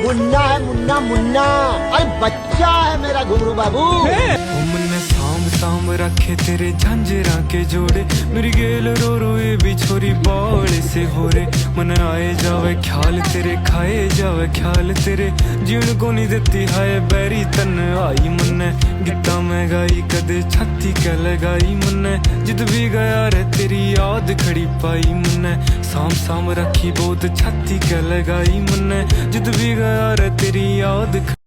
मुन्ना है मुन्ना मुन्ना, अरे बच्चा है मेरा घुंगरू बाबू। मन्ने सांभ सांभ रखे तेरे झांझरा के जोड़े, मेरी गेल रो रो ये भी छोरी बावले से हो रे। मन आए जावे ख्याल तेरे, खाए जावे ख्याल तेरे, जीण को नहीं देती हाय बैरी तन आई। मन्ने गीता में गाई कदे छाती कह लगाई, मन्ने जिद भी गया रे तेरी याद खड़ी पाई। मन्ने साम साम रखी बहुत छाती कह लगाई, मन्ने जिद भी गया रे तेरी याद